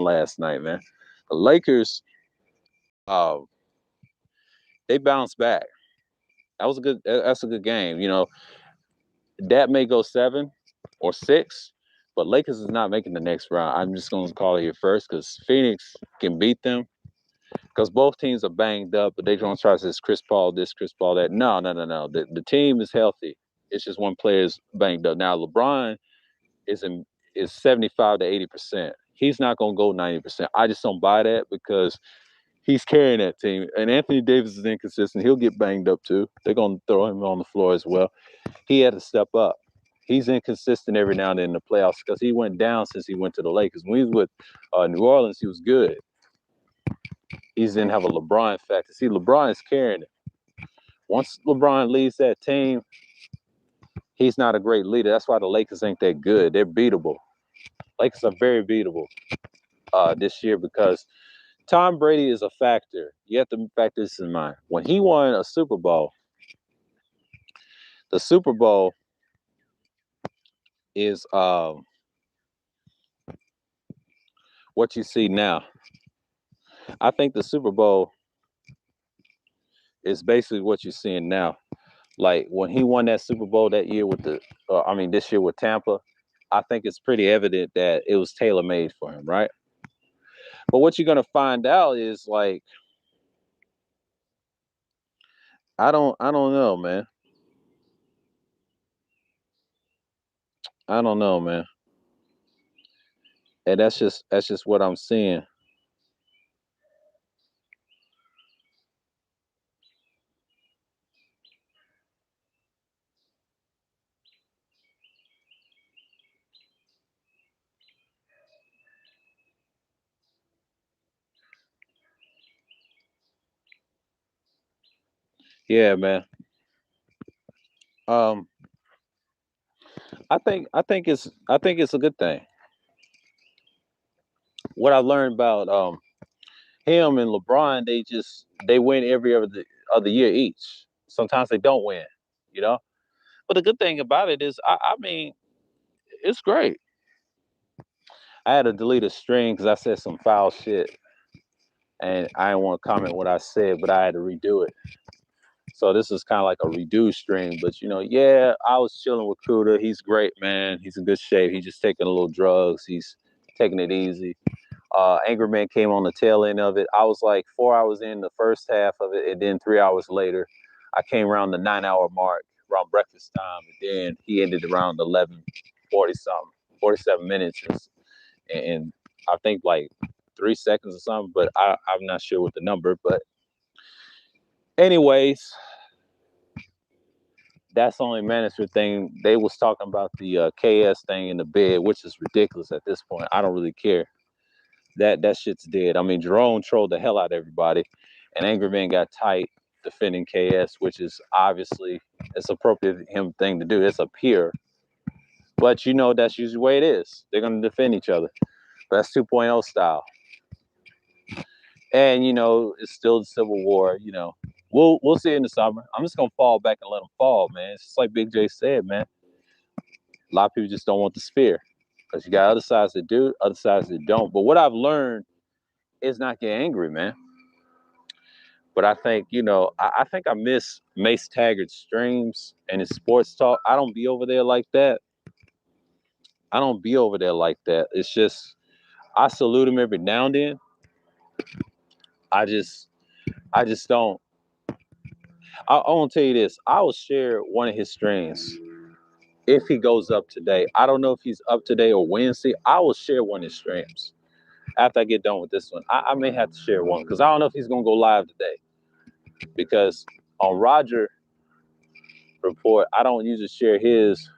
last night, man. The Lakers, uh, they bounced back. That's a good game. That may go 7 or 6, but Lakers is not making the next round. I'm just going to call it here first because Phoenix can beat them because both teams are banged up, but they're going to try this, Chris Paul, that. No, no, no, no. The team is healthy. It's just one player is banged up. Now, LeBron is in, is 75 to 80%. He's not going to go 90%. I just don't buy that because he's carrying that team. And Anthony Davis is inconsistent. He'll get banged up too. They're going to throw him on the floor as well. He had to step up. He's inconsistent every now and then in the playoffs because he went down since he went to the Lakers. When he was with New Orleans, he was good. He didn't have a LeBron factor. See, LeBron is carrying it. Once LeBron leads that team, he's not a great leader. That's why the Lakers ain't that good. They're beatable. Lakers are very beatable this year because Tom Brady is a factor. You have to factor this in mind. When he won a Super Bowl, the Super Bowl is what you see now. I think the Super Bowl is basically what you're seeing now. Like when he won that Super Bowl that year with this year with Tampa, I think it's pretty evident that it was tailor made for him, right? But what you're gonna find out is like, I don't know, man. I don't know, man. And that's just what I'm seeing. Yeah, man. Um, I think it's a good thing. What I learned about him and LeBron, they win every other year each. Sometimes they don't win, you know. But the good thing about it is, I mean, it's great. I had to delete a string because I said some foul shit, and I didn't want to comment what I said, but I had to redo it. So this is kind of like a redo string. But yeah, I was chilling with Kuda. He's great, man. He's in good shape. He's just taking a little drugs. He's taking it easy. Angry Man came on the tail end of it. I was like 4 hours in the first half of it, and then 3 hours later, I came around the 9 hour mark around breakfast time, and then he ended around 11:40 something, 47 minutes, and I think like 3 seconds or something, but I'm not sure what the number. But anyways, that's the only management thing. They was talking about the KS thing in the bed, which is ridiculous at this point. I don't really care. That shit's dead. I mean, Jerome trolled the hell out of everybody, and Angry Man got tight defending KS, which is obviously it's appropriate him thing to do. It's a peer, but that's usually the way it is. They're gonna defend each other. But that's 2.0 style, and it's still the Civil War. We'll see it in the summer. I'm just gonna fall back and let them fall, man. It's just like Big J said, man. A lot of people just don't want the spear because you got other sides that do, other sides that don't. But what I've learned is not get angry, man. But I think, I think I miss Mace Taggart's streams and his sports talk. I don't be over there like that. I don't be over there like that. It's just I salute him every now and then. I just I just don't. I want to tell you this. I will share one of his streams if he goes up today. I don't know if he's up today or Wednesday. I will share one of his streams after I get done with this one. I may have to share one because I don't know if he's gonna go live today. Because on Roger Report, I don't usually share his,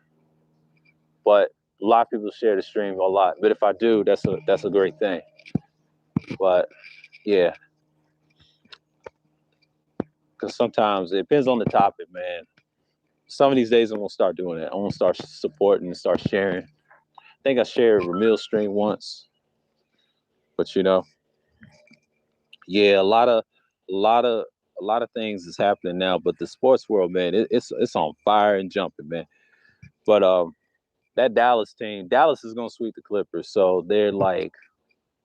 but a lot of people share the stream a lot. But if I do, that's a great thing. But yeah, because sometimes it depends on the topic, man. Some of these days I'm gonna start doing it. I'm gonna start supporting and start sharing. I think I shared Ramil's stream once, but yeah, a lot of, a lot of things is happening now. But the sports world, man, it's on fire and jumping, man. But that Dallas team, Dallas is gonna sweep the Clippers, so they're like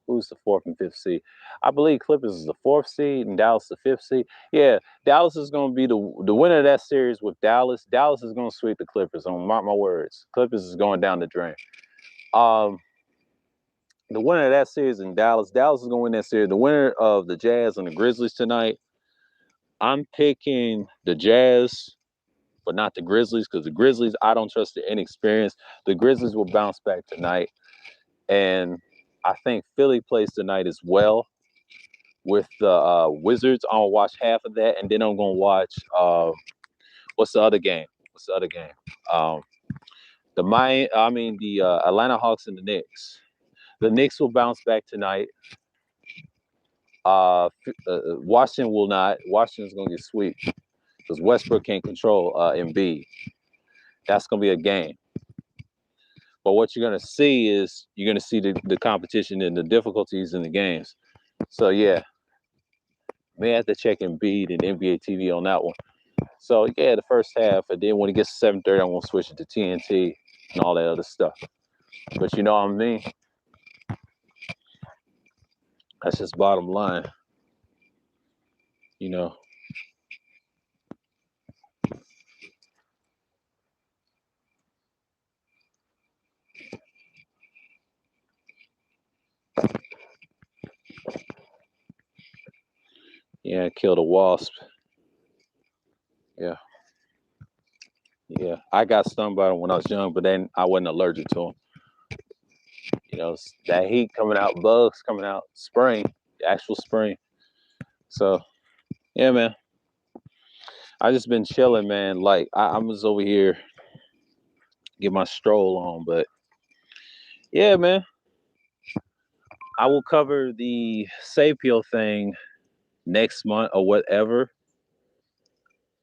Who's the fourth and fifth seed? I believe Clippers is the fourth seed and Dallas the fifth seed. Yeah, Dallas is going to be the winner of that series with Dallas. Dallas is going to sweep the Clippers. On mark my words. Clippers is going down the drain. Um, the winner of that series in Dallas. Dallas is going to win that series. The winner of the Jazz and the Grizzlies tonight. I'm picking the Jazz, but not the Grizzlies, because the Grizzlies, I don't trust the inexperience. The Grizzlies will bounce back tonight. And I think Philly plays tonight as well with the Wizards. I'm going to watch half of that, and then I'm going to watch, what's the other game? Um, the Atlanta Hawks and the Knicks. The Knicks will bounce back tonight. Washington will not. Washington's going to get swept because Westbrook can't control Embiid. That's going to be a game. But what you're going to see is you're going to see the competition and the difficulties in the games. So, yeah, may have to check Embiid and NBA TV on that one. So, yeah, the first half. And then when it gets to 7:30, I'm going to switch it to TNT and all that other stuff. But you know what I mean? That's just bottom line. You know. Yeah, killed a wasp. Yeah. Yeah. I got stung by them when I was young, but then I wasn't allergic to them. You know, that heat coming out, bugs coming out, spring, the actual spring. So, yeah, man. I just been chilling, man. Like, I'm just over here, get my stroll on. But, yeah, man. I will cover the Sapio thing next month or whatever.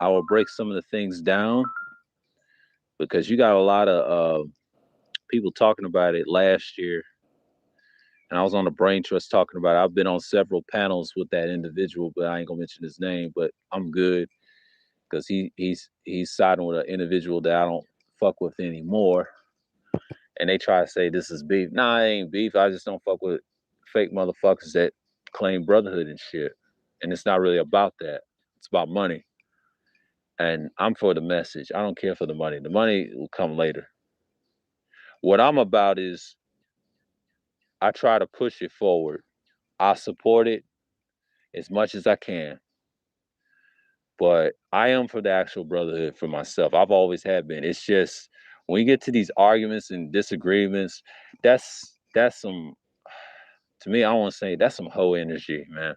I will break some of the things down because you got a lot of people talking about it last year. And I was on the Brain Trust talking about it. I've been on several panels with that individual, but I ain't gonna mention his name. But I'm good because he's siding with an individual that I don't fuck with anymore. And they try to say this is beef. Nah, it ain't beef. I just don't fuck with fake motherfuckers that claim brotherhood and shit. And it's not really about that. It's about money. And I'm for the message. I don't care for the money. The money will come later. What I'm about is I try to push it forward. I support it as much as I can. But I am for the actual brotherhood for myself. I've always have been. It's just when you get to these arguments and disagreements, that's some to me, I want to say that's some hoe energy, man.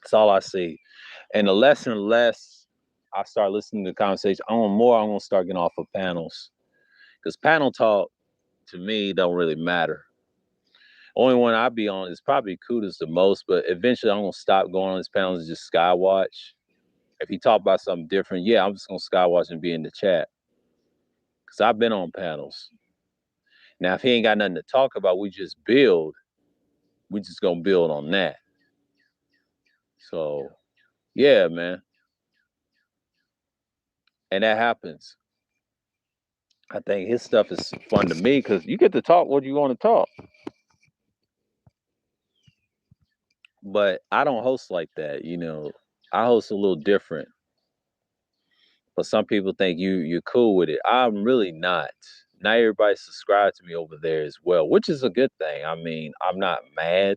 That's all I see. And the less and less I start listening to the conversation, I'm gonna start getting off of panels. Because panel talk to me don't really matter. Only one I be on is probably Kudos the most, but eventually I'm gonna stop going on these panels and just skywatch. If he talk about something different, yeah, I'm just gonna skywatch and be in the chat. Cause I've been on panels. Now, if he ain't got nothing to talk about, we just build. We just gonna build on that. So, yeah, man, and that happens. I think his stuff is fun to me because you get to talk what you want to talk. But I don't host like that, you know. I host a little different. But some people think you're cool with it. I'm really not. Not everybody subscribed to me over there as well, which is a good thing. I mean, I'm not mad.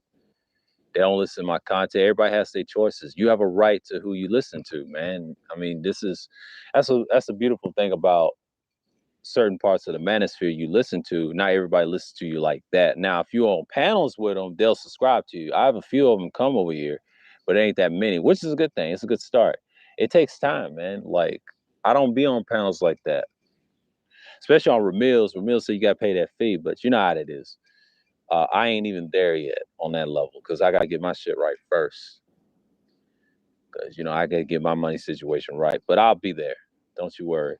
They don't listen to my content. Everybody has their choices. You have a right to who you listen to, man. I mean, that's a beautiful thing about certain parts of the manosphere you listen to. Not everybody listens to you like that. Now, if you're on panels with them, they'll subscribe to you. I have a few of them come over here, but it ain't that many, which is a good thing. It's a good start. It takes time, man. Like, I don't be on panels like that, especially on Ramil's. Ramil said you got to pay that fee, but you know how it is. I ain't even there yet on that level because I got to get my shit right first. Because, you know, I got to get my money situation right, but I'll be there. Don't you worry.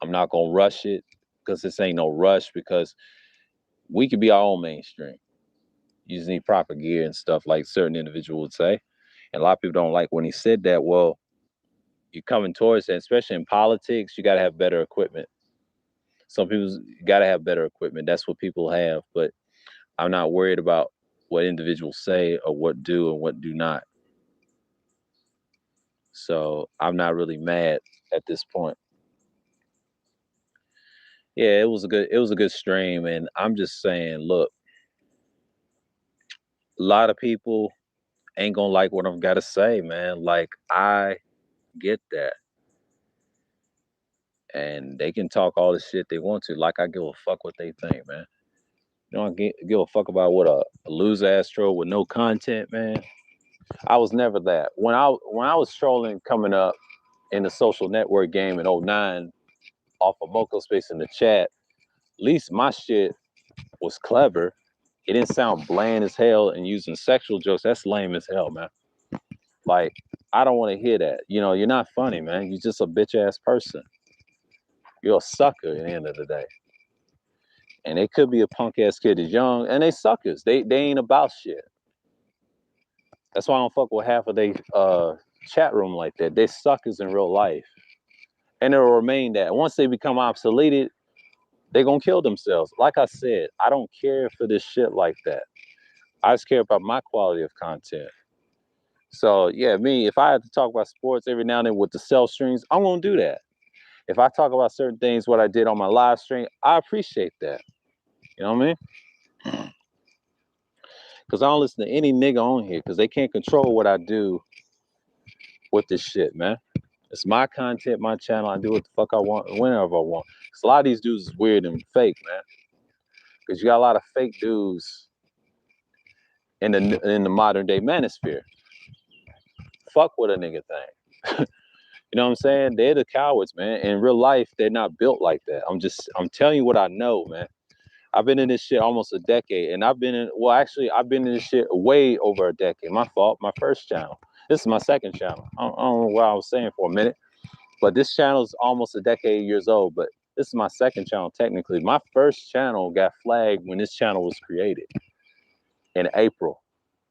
I'm not going to rush it because this ain't no rush because we could be our own mainstream. You just need proper gear and stuff like certain individuals would say. And a lot of people don't like when he said that. Well, you're coming towards that, especially in politics, you got to have better equipment. Some people got to have better equipment. That's what people have. But I'm not worried about what individuals say or what do and what do not. So I'm not really mad at this point. Yeah, it was a good stream, and I'm just saying, look, a lot of people ain't gonna like what I've got to say, man. Like, I get that, and they can talk all the shit they want to. Like, I give a fuck what they think, man. You don't give a fuck about what a loser ass troll with no content, man. I was never that. When I was trolling coming up in the social network game in '09 off of Moco Space in the chat, at least my shit was clever. It didn't sound bland as hell, and using sexual jokes, that's lame as hell, man. Like, I don't want to hear that. You know, you're not funny, man. You're just a bitch ass person. You're a sucker at the end of the day. And they could be a punk ass kid that's young, and they suckers. They ain't about shit. That's why I don't fuck with half of they chat room like that. They suckers in real life. And it'll remain that. Once they become obsoleted, they're gonna kill themselves. Like I said, I don't care for this shit like that. I just care about my quality of content. So yeah, me, if I had to talk about sports every now and then with the self streams, I'm gonna do that. If I talk about certain things, what I did on my live stream, I appreciate that. You know what I mean? Because I don't listen to any nigga on here because they can't control what I do with this shit, man. It's my content, my channel. I do what the fuck I want, whenever I want. Because a lot of these dudes is weird and fake, man. Because you got a lot of fake dudes in the modern day manosphere. Fuck what a nigga think. You know what I'm saying? They're the cowards, man. In real life, they're not built like that. I'm telling you what I know, man. I've been in this shit almost a decade, and I've been in this shit way over a decade. My fault. My first channel. This is my second channel. I don't know what I was saying for a minute, but this channel is almost a decade years old. But this is my second channel technically. My first channel got flagged when this channel was created in April.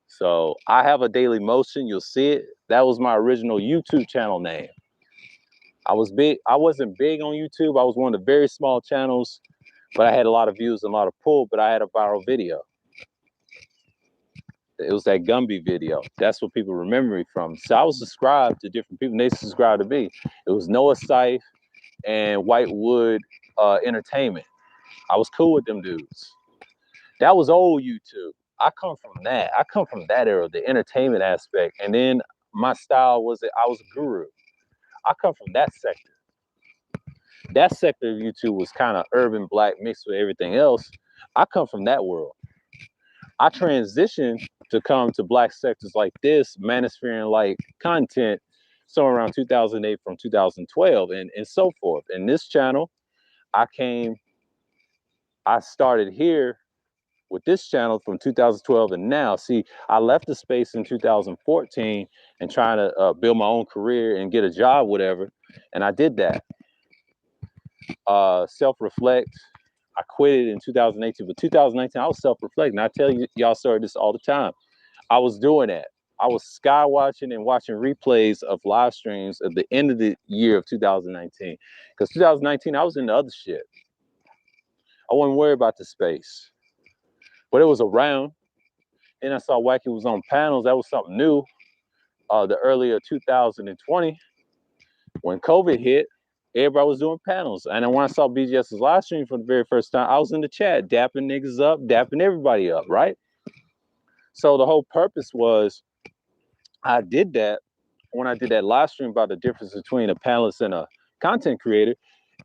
So I have a daily motion. You'll see it. That was my original YouTube channel name. I wasn't big on YouTube. I was one of the very small channels, but I had a lot of views and a lot of pull, but I had a viral video. It was that Gumby video. That's what people remember me from. So I was subscribed to different people, and they subscribed to me. It was Noah Syfe and Whitewood Entertainment. I was cool with them dudes. That was old YouTube. I come from that. I come from that era, the entertainment aspect. And then my style was that I was a guru. I come from that sector. That sector of YouTube was kind of urban black mixed with everything else. I come from that world. I transitioned to come to black sectors like this, manosphere and like content, somewhere around 2008 from 2012 and so forth. And this channel, I started here with this channel from 2012 and now. See, I left the space in 2014 and trying to build my own career and get a job, whatever. And I did that. Self-reflect. I quit it in 2018, but 2019, I was self-reflecting. I tell you, y'all started this all the time. I was doing that. I was sky watching and watching replays of live streams at the end of the year of 2019. Because 2019, I was into other shit. I wasn't worried about the space. But it was around. And I saw Wacky was on panels. That was something new. The earlier 2020, when COVID hit, everybody was doing panels. And then when I saw BGS's live stream for the very first time, I was in the chat, dapping niggas up, dapping everybody up, right? So the whole purpose was, I did that when I did that live stream about the difference between a panelist and a content creator.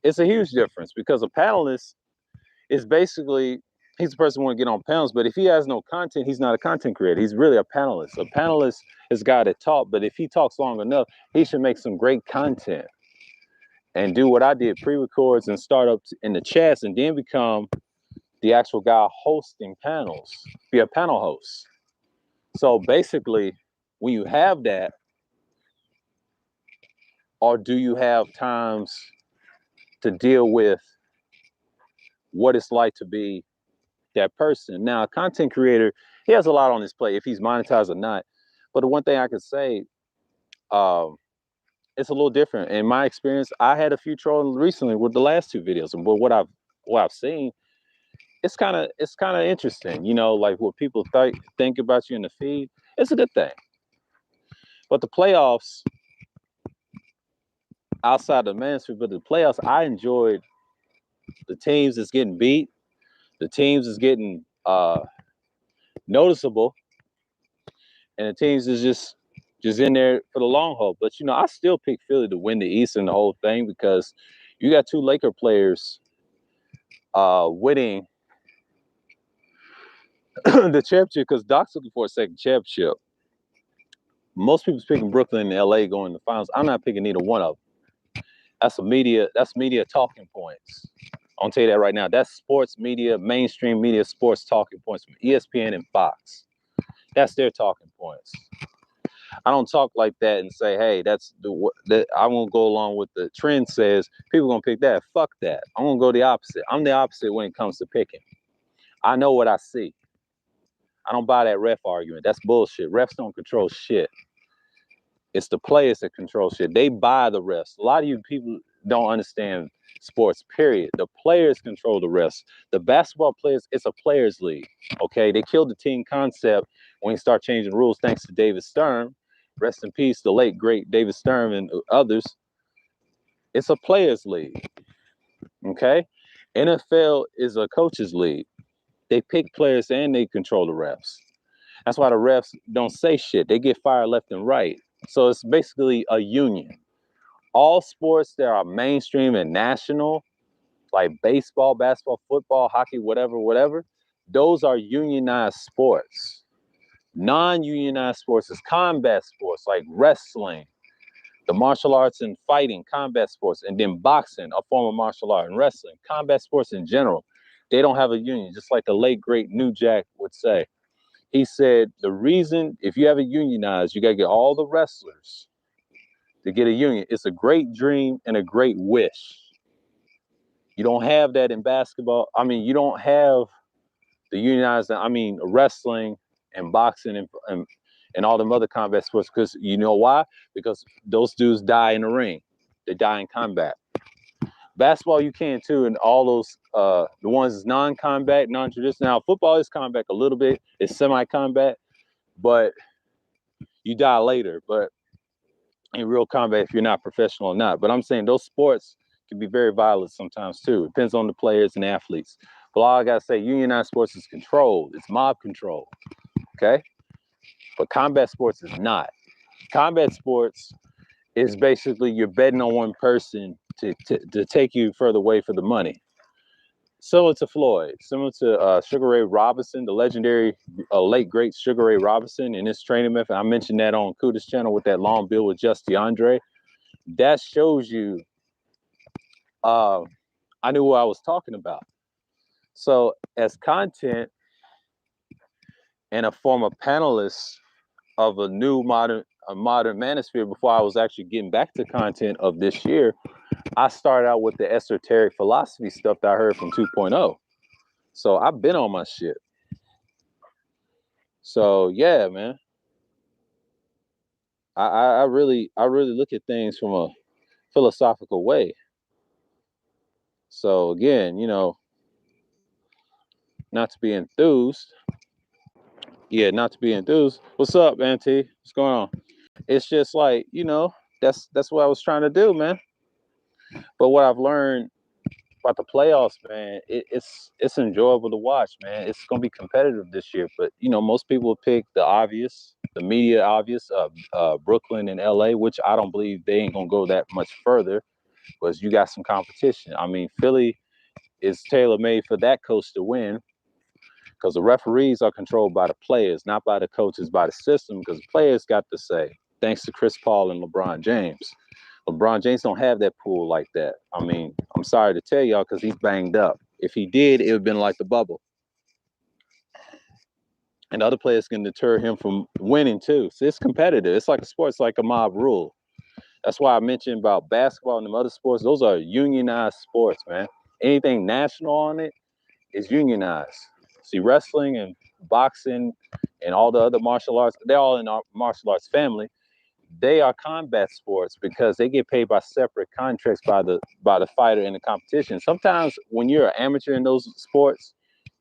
It's a huge difference because a panelist is basically, he's the person who want to get on panels, but if he has no content, he's not a content creator. He's really a panelist. A panelist is a guy that talks, but if he talks long enough, he should make some great content and do what I did, pre-records and startups in the chats, and then become the actual guy hosting panels, be a panel host. So basically, when you have that, or do you have times to deal with what it's like to be that person? Now, a content creator, he has a lot on his plate, if he's monetized or not. But the one thing I could say, it's a little different. In my experience, I had a few trolls recently with the last two videos, and what I've seen, it's kind of interesting, like what people think about you in the feed. It's a good thing. But the playoffs, outside the manosphere, but the playoffs, I enjoyed the teams that's getting beat, the teams that's getting noticeable, and the teams is just in there for the long haul. But I still pick Philly to win the East and the whole thing because you got two Laker players winning the championship because Doc's looking for a second championship. Most people's picking Brooklyn and LA going to the finals. I'm not picking either one of them. That's media talking points. I'll tell you that right now. That's sports media, mainstream media, sports talking points from ESPN and Fox. That's their talking points. I don't talk like that and say, hey, I won't go along with the trend says people gonna pick that. Fuck that. I'm gonna go the opposite. I'm the opposite when it comes to picking. I know what I see. I don't buy that ref argument. That's bullshit. Refs don't control shit. It's the players that control shit. They buy the refs. A lot of you people don't understand sports, period. The players control the refs. The basketball players, it's a players' league, okay? They killed the team concept when you start changing the rules thanks to David Stern. Rest in peace, the late, great David Stern and others. It's a players' league, okay? NFL is a coaches' league. They pick players and they control the refs. That's why the refs don't say shit. They get fired left and right. So it's basically a union. All sports that are mainstream and national, like baseball, basketball, football, hockey, whatever, those are unionized sports. Non-unionized sports is combat sports like wrestling, the martial arts and fighting, combat sports, and then boxing, a form of martial art, and wrestling, combat sports in general. They don't have a union, just like the late, great New Jack would say. He said, the reason, if you have it unionized, you got to get all the wrestlers to get a union. It's a great dream and a great wish. You don't have that in basketball. I mean, you don't have the unionized, wrestling and boxing and all them other combat sports because you know why? Because those dudes die in the ring. They die in combat. Basketball, you can too, and all those, the ones that's non-combat, non-traditional. Now, football is combat a little bit. It's semi-combat, but you die later. But in real combat, if you're not professional or not. But I'm saying those sports can be very violent sometimes too. It depends on the players and athletes. But all I gotta say, unionized sports is controlled. It's mob control, okay? But combat sports is not. Combat sports is basically you're betting on one person to take you further away for the money. Similar to Floyd, similar to Sugar Ray Robinson, the legendary late great Sugar Ray Robinson and his training method. I mentioned that on Kuda's channel with that long bill with Just DeAndre. That shows you I knew what I was talking about. So as content and a former panelist of a new modern manosphere, before I was actually getting back to content of this year, I started out with the esoteric philosophy stuff that I heard from 2.0. So I've been on my shit. So yeah, man. I really look at things from a philosophical way. So again, not to be enthused. Yeah, not to be enthused. What's up, Auntie? What's going on? It's just like, that's what I was trying to do, man. But what I've learned about the playoffs, man, it's enjoyable to watch, man. It's gonna be competitive this year. But most people pick the obvious, the media obvious, Brooklyn and LA, which I don't believe they ain't gonna go that much further, because you got some competition. I mean, Philly is tailor-made for that coach to win, because the referees are controlled by the players, not by the coaches, by the system, because the players got to say, thanks to Chris Paul and LeBron James. LeBron James don't have that pool like that. I mean, I'm sorry to tell y'all because he's banged up. If he did, it would have been like the bubble. And other players can deter him from winning too. So it's competitive. It's like a sport. It's like a mob rule. That's why I mentioned about basketball and them other sports. Those are unionized sports, man. Anything national on it is unionized. See, wrestling and boxing and all the other martial arts, they're all in our martial arts family. They are combat sports because they get paid by separate contracts by the fighter in the competition. Sometimes when you're an amateur in those sports,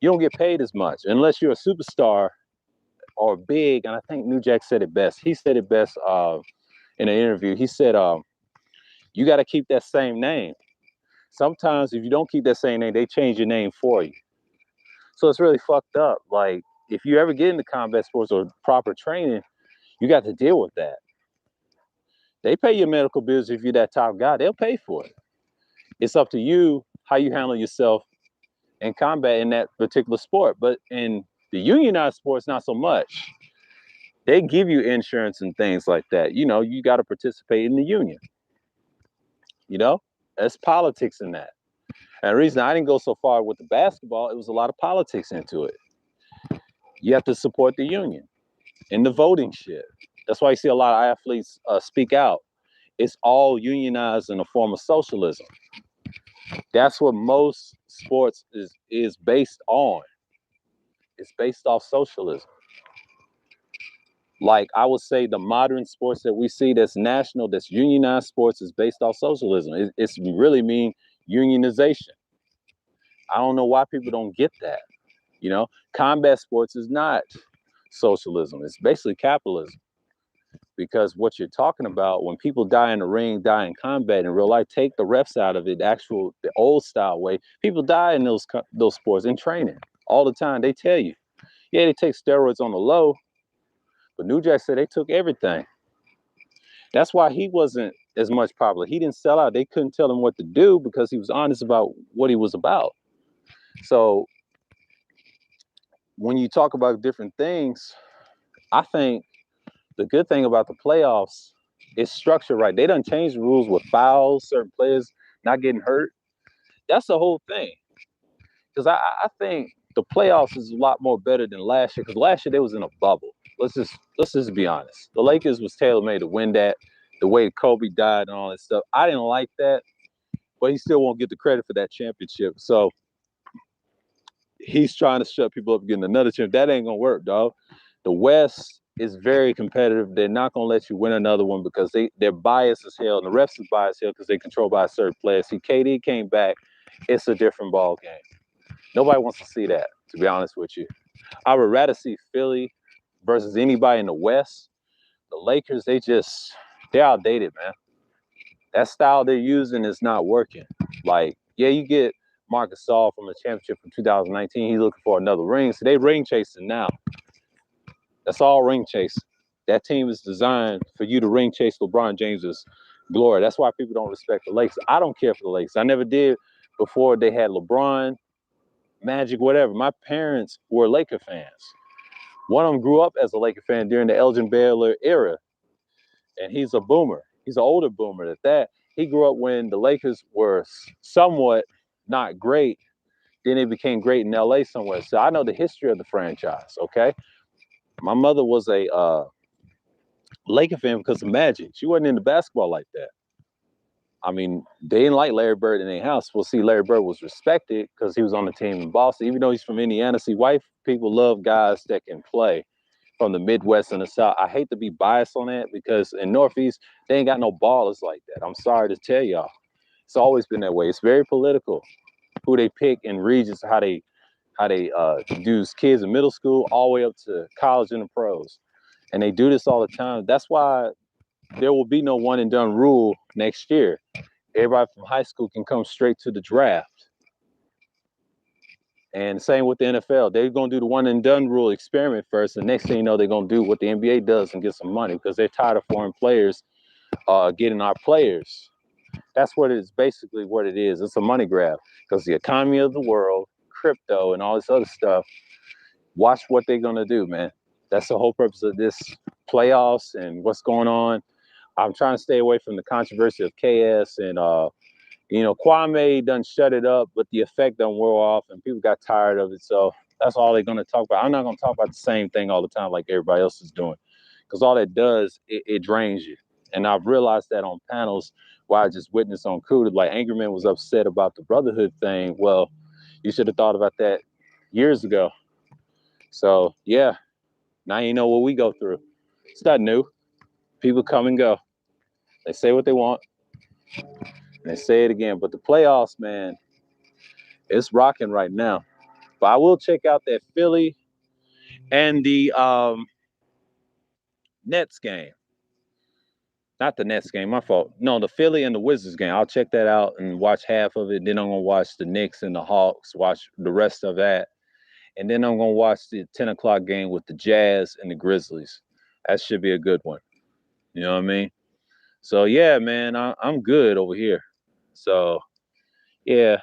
you don't get paid as much unless you're a superstar or big. And I think New Jack said it best. He said it best in an interview. He said, you got to keep that same name. Sometimes if you don't keep that same name, they change your name for you. So it's really fucked up. Like, if you ever get into combat sports or proper training, you got to deal with that. They pay your medical bills if you're that top guy. They'll pay for it. It's up to you how you handle yourself in combat in that particular sport. But in the unionized sports, not so much. They give you insurance and things like that. You know, you got to participate in the union. You know, there's politics in that. And the reason I didn't go so far with the basketball, it was a lot of politics into it. You have to support the union and the voting shit. That's why you see a lot of athletes speak out. It's all unionized in a form of socialism. That's what most sports is based on. It's based off socialism. Like, I would say the modern sports that we see that's national, that's unionized sports, is based off socialism. It's really mean unionization. I don't know why people don't get that. You know, combat sports is not socialism. It's basically capitalism. Because what you're talking about, when people die in the ring, die in combat in real life, take the refs out of it, the old style way, people die in those sports in training all the time. They tell you, yeah, they take steroids on the low, but New Jack said they took everything. That's why he wasn't as much popular. He didn't sell out. They couldn't tell him what to do because he was honest about what he was about. So when you talk about different things, I think the good thing about the playoffs is structured right. They done changed the rules with fouls, certain players not getting hurt. That's the whole thing. Because I think the playoffs is a lot more better than last year. Because last year they was in a bubble. Let's just be honest. The Lakers was tailor-made to win that. The way Kobe died and all that stuff. I didn't like that, but he still won't get the credit for that championship. So he's trying to shut people up getting another championship. That ain't gonna work, dog. The West is very competitive. They're not gonna let you win another one because they're biased as hell, and the refs is biased as hell because they're controlled by a certain player. See, KD came back. It's a different ball game. Nobody wants to see that, to be honest with you. I would rather see Philly versus anybody in the West. The Lakers, they're outdated, man. That style they're using is not working. Like, yeah, you get Marc Gasol from the championship from 2019. He's looking for another ring. So they ring chasing now. That's all ring chase. That team is designed for you to ring chase LeBron James's glory. That's why people don't respect the Lakers. I don't care for the Lakers. I never did before they had LeBron, Magic, whatever. My parents were Laker fans. One of them grew up as a Laker fan during the Elgin Baylor era, and he's a boomer. He's an older boomer at that. He grew up when the Lakers were somewhat not great. Then they became great in LA somewhere. So I know the history of the franchise, okay? My mother was a Laker fan because of Magic. She wasn't into basketball like that. I mean, they didn't like Larry Bird in their house. Well, see, Larry Bird was respected because he was on the team in Boston. Even though he's from Indiana, see, white people love guys that can play from the Midwest and the South. I hate to be biased on that because in Northeast, they ain't got no ballers like that. I'm sorry to tell y'all. It's always been that way. It's very political who they pick in regions, how they do kids in middle school all the way up to college and the pros. And they do this all the time. That's why there will be no one and done rule next year. Everybody from high school can come straight to the draft. And same with the NFL. They're going to do the one and done rule experiment first. And next thing you know, they're going to do what the NBA does and get some money because they're tired of foreign players getting our players. That's what it is, basically what it is. It's a money grab because the economy of the world, crypto, and all this other stuff, watch what they're going to do, man. That's the whole purpose of this playoffs and what's going on. I'm trying to stay away from the controversy of KS and, Kwame done shut it up, but the effect done wore off and people got tired of it. So that's all they're going to talk about. I'm not going to talk about the same thing all the time like everybody else is doing because all that does, it drains you. And I've realized that on panels where I just witnessed on Kuda, like Angerman was upset about the brotherhood thing. Well, you should have thought about that years ago. So, yeah, now you know what we go through. It's not new. People come and go. They say what they want. And they say it again. But the playoffs, man, it's rocking right now. But I will check out that Philly and the Nets game. Not the Nets game, my fault. No, the Philly and the Wizards game. I'll check that out and watch half of it. Then I'm gonna watch the Knicks and the Hawks. Watch the rest of that, and then I'm gonna watch the 10 o'clock game with the Jazz and the Grizzlies. That should be a good one. You know what I mean? So yeah, man, I'm good over here. So yeah,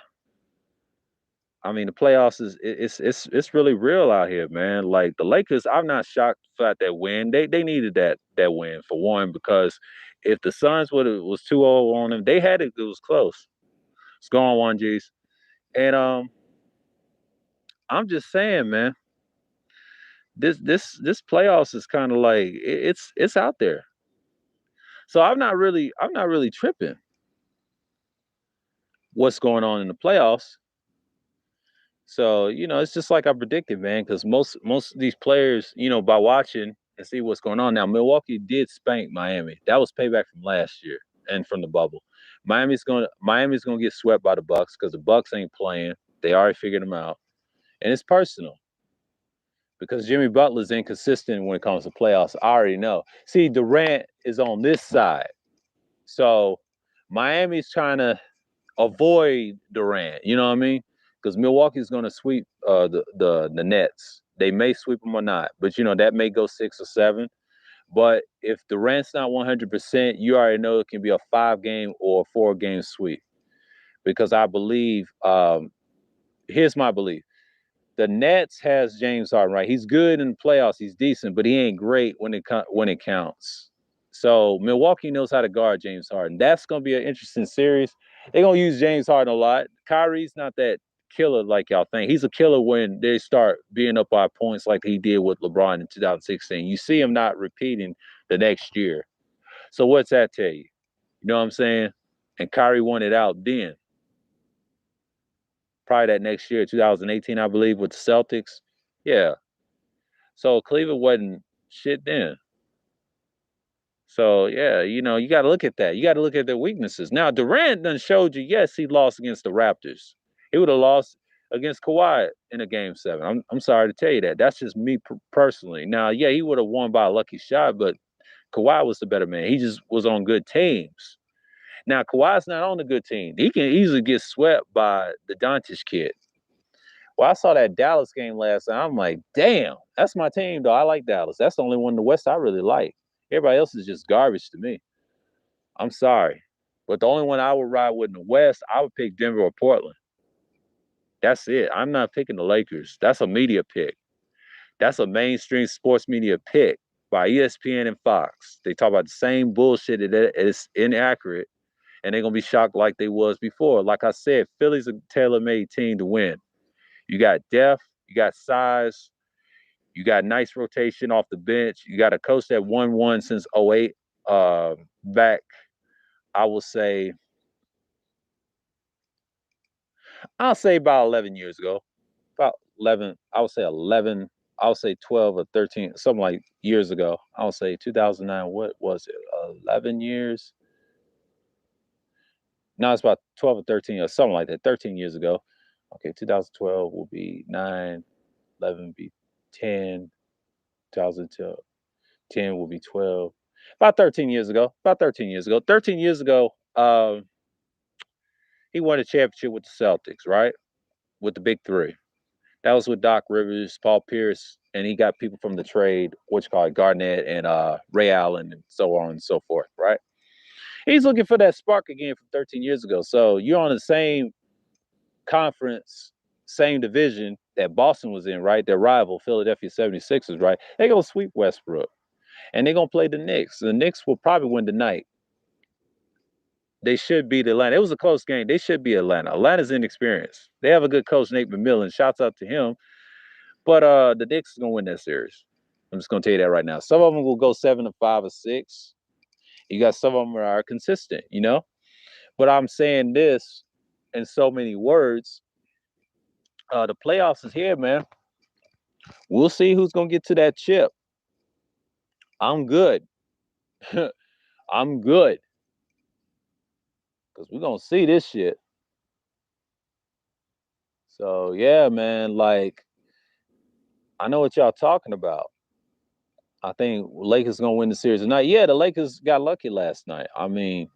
I mean the playoffs it's really real out here, man. Like the Lakers, I'm not shocked about that win. They needed that win for one because if the Suns would have was 2-0 on them, they had it. It was close. It's going one G's, and I'm just saying, man, this playoffs is kind of like it's out there. So I'm not really tripping what's going on in the playoffs. So, it's just like I predicted, man, because most of these players, by watching and see what's going on now, Milwaukee did spank Miami. That was payback from last year and from the bubble. Miami's gonna get swept by the Bucks because the Bucks ain't playing. They already figured them out. And it's personal because Jimmy Butler's inconsistent when it comes to playoffs. I already know. See, Durant is on this side. So Miami's trying to avoid Durant. You know what I mean? Because Milwaukee's going to sweep the Nets. They may sweep them or not, but that may go 6 or 7. But if Durant's not 100%, you already know it can be a 5-game or 4-game sweep. Because I believe, here's my belief: the Nets has James Harden, right? He's good in the playoffs. He's decent, but he ain't great when it counts. So Milwaukee knows how to guard James Harden. That's going to be an interesting series. They're going to use James Harden a lot. Kyrie's not that killer like y'all think. He's a killer when they start being up by points like he did with LeBron in 2016. You see him not repeating the next year. So what's that tell you? You know what I'm saying? And Kyrie won it out then. Probably that next year, 2018, I believe, with the Celtics. Yeah. So Cleveland wasn't shit then. So yeah, you got to look at that. You got to look at their weaknesses. Now Durant done showed you. Yes, he lost against the Raptors. He would have lost against Kawhi in a game 7. I'm sorry to tell you that. That's just me personally. Now, yeah, he would have won by a lucky shot, but Kawhi was the better man. He just was on good teams. Now Kawhi's not on a good team. He can easily get swept by the Doncic kid. Well, I saw that Dallas game last night. I'm like, damn, that's my team, though. I like Dallas. That's the only one in the West I really like. Everybody else is just garbage to me. I'm sorry. But the only one I would ride with in the West, I would pick Denver or Portland. That's it. I'm not picking the Lakers. That's a media pick. That's a mainstream sports media pick by ESPN and Fox. They talk about the same bullshit that is inaccurate, and they're going to be shocked like they was before. Like I said, Philly's a tailor-made team to win. You got depth, you got size, you got nice rotation off the bench. You got a coach that won since '08. Back, I will say, about 11 years ago. About 11, I would say 11, I would say 12 or 13, something like years ago. I would say 2009, what was it, 11 years? No, it's about 12 or 13 or something like that, 13 years ago. Okay, 2012 will be 9, 11 be 10, 2012. 10 will be 12. About 13 years ago. 13 years ago, he won a championship with the Celtics, right? With the big three. That was with Doc Rivers, Paul Pierce, and he got people from the trade, what you call it, Garnett and Ray Allen and so on and so forth, right? He's looking for that spark again from 13 years ago. So you're on the same conference, same division that Boston was in, right? Their rival, Philadelphia 76ers, right? They're going to sweep Westbrook. And they're going to play the Knicks. The Knicks will probably win tonight. They should beat Atlanta. It was a close game. They should be Atlanta. Atlanta's inexperienced. They have a good coach, Nate McMillan. Shouts out to him. But the Knicks is going to win that series. I'm just going to tell you that right now. Some of them will go 7-5 or 6. You got some of them are consistent, But I'm saying this in so many words. The playoffs is here, man. We'll see who's going to get to that chip. I'm good. I'm good. Because we're going to see this shit. So yeah, man, like I know what y'all talking about. I think Lakers gonna win the series tonight. Yeah, the Lakers got lucky last night. I mean,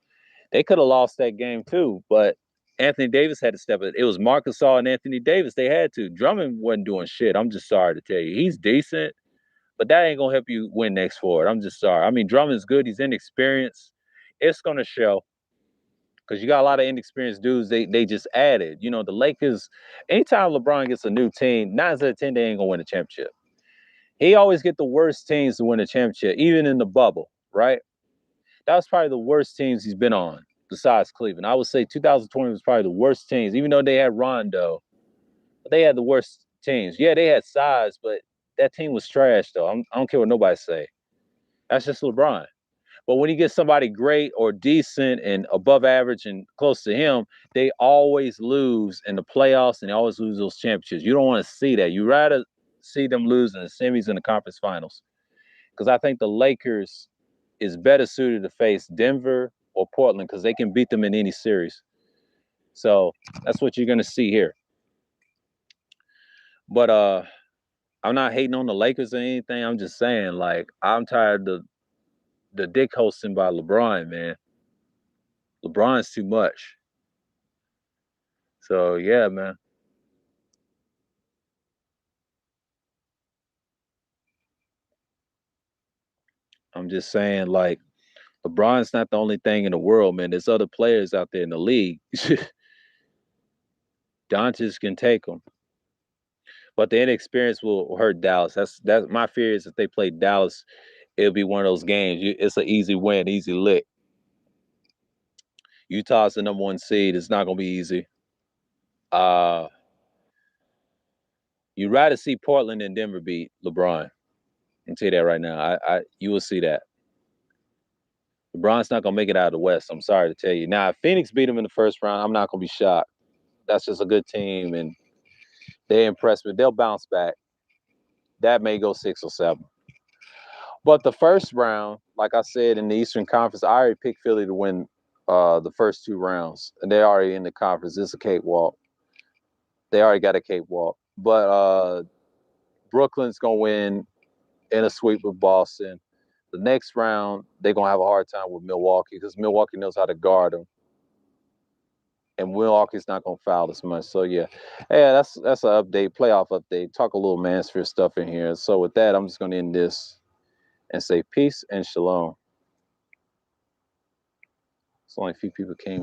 they could have lost that game too, but Anthony Davis had to step in. It was Marcus Gasol and Anthony Davis. They had to. Drummond wasn't doing shit. I'm just sorry to tell you. He's decent, but that ain't gonna help you win next forward. I'm just sorry. I mean, Drummond's good. He's inexperienced. It's gonna show because you got a lot of inexperienced dudes. They just added. You know, the Lakers. Anytime LeBron gets a new team, 9 out of 10 they ain't gonna win a championship. He always get the worst teams to win a championship, even in the bubble, right? That was probably the worst teams he's been on, besides Cleveland. I would say 2020 was probably the worst teams, even though they had Rondo. But they had the worst teams. Yeah, they had size, but that team was trash, though. I don't care what nobody say. That's just LeBron. But when he gets somebody great or decent and above average and close to him, they always lose in the playoffs and they always lose those championships. You don't want to see that. You rather see them lose in the semis and the conference finals. Because I think the Lakers is better suited to face Denver or Portland because they can beat them in any series. So that's what you're gonna see here. But I'm not hating on the Lakers or anything. I'm just saying, like, I'm tired of the dick hosting by LeBron, man. LeBron's too much. So yeah, man. I'm just saying, like, LeBron's not the only thing in the world, man. There's other players out there in the league. Doncic can take them, but the inexperience will hurt Dallas. That's my fear is if they play Dallas, it'll be one of those games. It's an easy win, easy lick. Utah's the number 1 seed. It's not gonna be easy. Uh, you'd rather see Portland and Denver beat LeBron. I can tell you that right now. You will see that. LeBron's not gonna make it out of the West. I'm sorry to tell you. Now, if Phoenix beat him in the first round, I'm not gonna be shocked. That's just a good team, and they impressed me. They'll bounce back. That may go 6 or 7. But the first round, like I said in the Eastern Conference, I already picked Philly to win the first 2 rounds, and they're already in the conference. It's a cakewalk. They already got a cakewalk. But Brooklyn's gonna win in a sweep with Boston. The next round, they're gonna have a hard time with Milwaukee because Milwaukee knows how to guard them, and Milwaukee's not gonna foul as much. So yeah, that's an update, playoff update. Talk a little Mansfield stuff in here. So with that, I'm just gonna end this and say peace and shalom. It's only a few people came in.